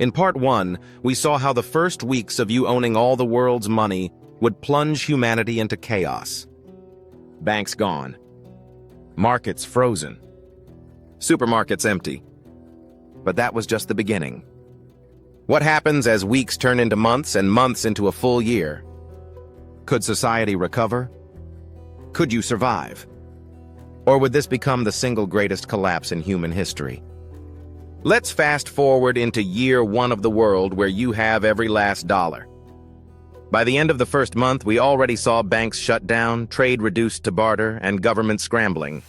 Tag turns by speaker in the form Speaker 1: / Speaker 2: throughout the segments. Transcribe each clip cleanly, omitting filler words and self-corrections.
Speaker 1: In part 1, we saw how the first weeks of you owning all the world's money would plunge humanity into chaos. Banks gone. Markets frozen. Supermarkets empty. But that was just the beginning. What happens as weeks turn into months and months into a full year? Could society recover? Could you survive? Or would this become the single greatest collapse in human history? Let's fast forward into year 1 of the world where you have every last dollar. By the end of the first month, we already saw banks shut down, trade reduced to barter, and government scrambling.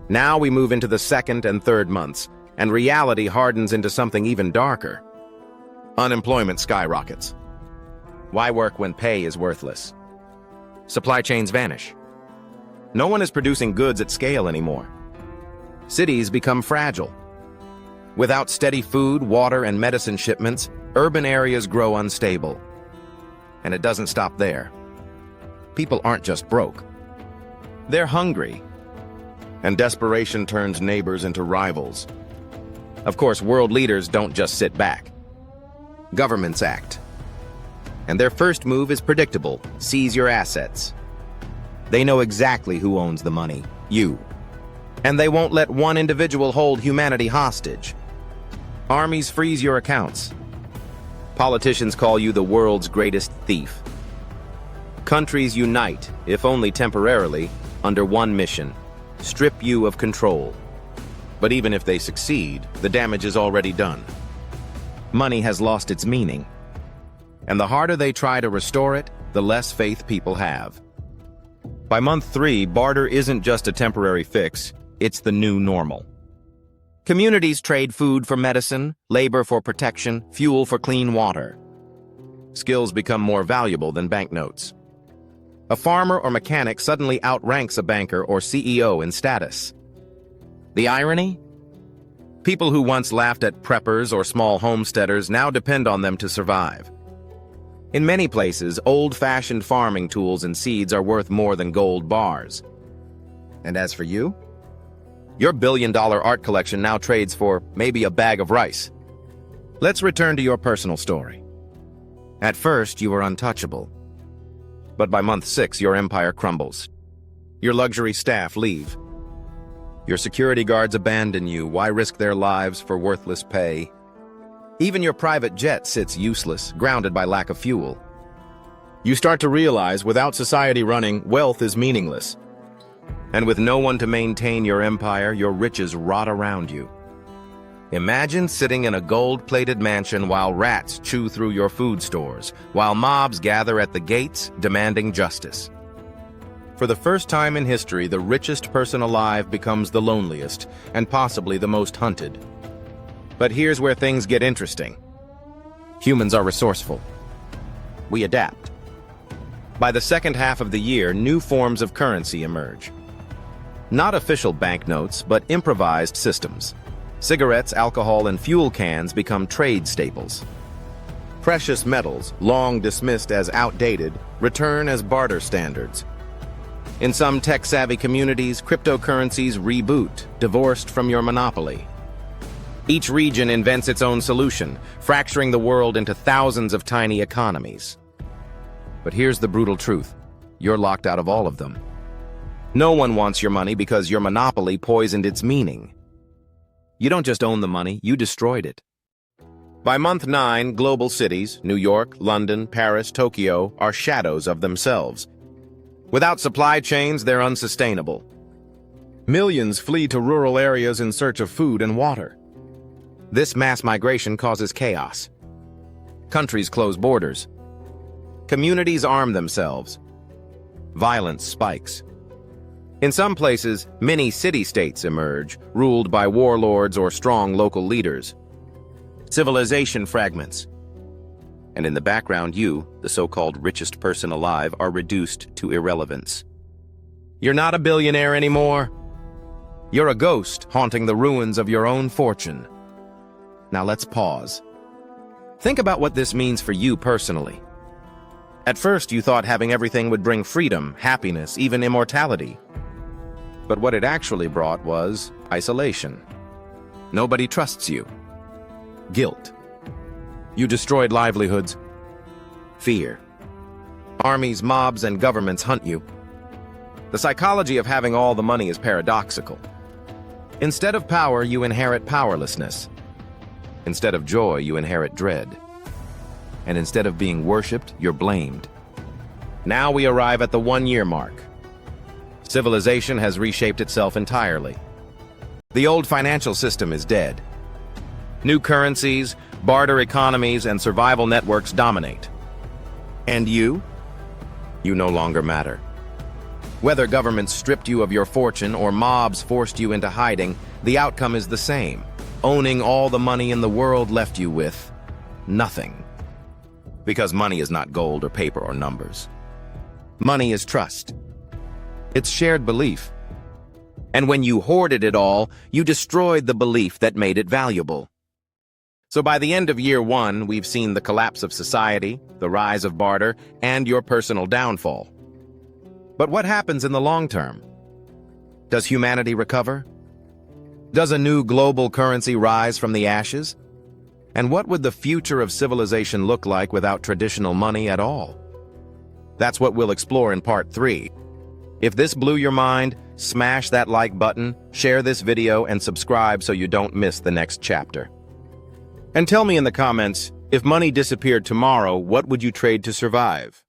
Speaker 1: Now we move into the second and third months, and reality hardens into something even darker. Unemployment skyrockets. Why work when pay is worthless? Supply chains vanish. No one is producing goods at scale anymore. Cities become fragile. Without steady food, water, and medicine shipments, urban areas grow unstable. And it doesn't stop there. People aren't just broke. They're hungry. And desperation turns neighbors into rivals. Of course, world leaders don't just sit back. Governments act. And their first move is predictable: seize your assets. They know exactly who owns the money: you. And they won't let one individual hold humanity hostage. Armies freeze your accounts. Politicians call you the world's greatest thief. Countries unite, if only temporarily, under one mission: strip you of control. But even if they succeed, the damage is already done. Money has lost its meaning. And the harder they try to restore it, the less faith people have. By month 3, barter isn't just a temporary fix, it's the new normal. Communities trade food for medicine, labor for protection, fuel for clean water. Skills become more valuable than banknotes. A farmer or mechanic suddenly outranks a banker or CEO in status. The irony? People who once laughed at preppers or small homesteaders now depend on them to survive. In many places, old-fashioned farming tools and seeds are worth more than gold bars. And as for you? Your billion-dollar art collection now trades for maybe a bag of rice. Let's return to your personal story. At first, you were untouchable. But by month 6, your empire crumbles. Your luxury staff leave. Your security guards abandon you. Why risk their lives for worthless pay? Even your private jet sits useless, grounded by lack of fuel. You start to realize, without society running, wealth is meaningless. And with no one to maintain your empire, your riches rot around you. Imagine sitting in a gold-plated mansion while rats chew through your food stores, while mobs gather at the gates demanding justice. For the first time in history, the richest person alive becomes the loneliest, and possibly the most hunted. But here's where things get interesting. Humans are resourceful. We adapt. By the second half of the year, new forms of currency emerge. Not official banknotes, but improvised systems. Cigarettes, alcohol, and fuel cans become trade staples. Precious metals, long dismissed as outdated, return as barter standards. In some tech-savvy communities, cryptocurrencies reboot, divorced from your monopoly. Each region invents its own solution, fracturing the world into thousands of tiny economies. But here's the brutal truth: you're locked out of all of them. No one wants your money because your monopoly poisoned its meaning. You don't just own the money, you destroyed it. By month 9, global cities, New York, London, Paris, Tokyo, are shadows of themselves. Without supply chains, they're unsustainable. Millions flee to rural areas in search of food and water. This mass migration causes chaos. Countries close borders. Communities arm themselves. Violence spikes. In some places, mini city-states emerge, ruled by warlords or strong local leaders. Civilization fragments. And in the background, you, the so-called richest person alive, are reduced to irrelevance. You're not a billionaire anymore. You're a ghost haunting the ruins of your own fortune. Now let's pause. Think about what this means for you personally. At first, you thought having everything would bring freedom, happiness, even immortality. But what it actually brought was isolation. Nobody trusts you. Guilt. You destroyed livelihoods. Fear. Armies, mobs, and governments hunt you. The psychology of having all the money is paradoxical. Instead of power, you inherit powerlessness. Instead of joy, you inherit dread. And instead of being worshipped, you're blamed. Now we arrive at the 1-year mark. Civilization has reshaped itself entirely. The old financial system is dead. New currencies, barter economies, and survival networks dominate. And you? You no longer matter. Whether governments stripped you of your fortune or mobs forced you into hiding, the outcome is the same. Owning all the money in the world left you with nothing. Because money is not gold or paper or numbers. Money is trust. It's shared belief. And when you hoarded it all, you destroyed the belief that made it valuable. So by the end of year 1, we've seen the collapse of society, the rise of barter, and your personal downfall. But what happens in the long term? Does humanity recover? Does a new global currency rise from the ashes? And what would the future of civilization look like without traditional money at all? That's what we'll explore in part 3. If this blew your mind, smash that like button, share this video, and subscribe so you don't miss the next chapter. And tell me in the comments, if money disappeared tomorrow, what would you trade to survive?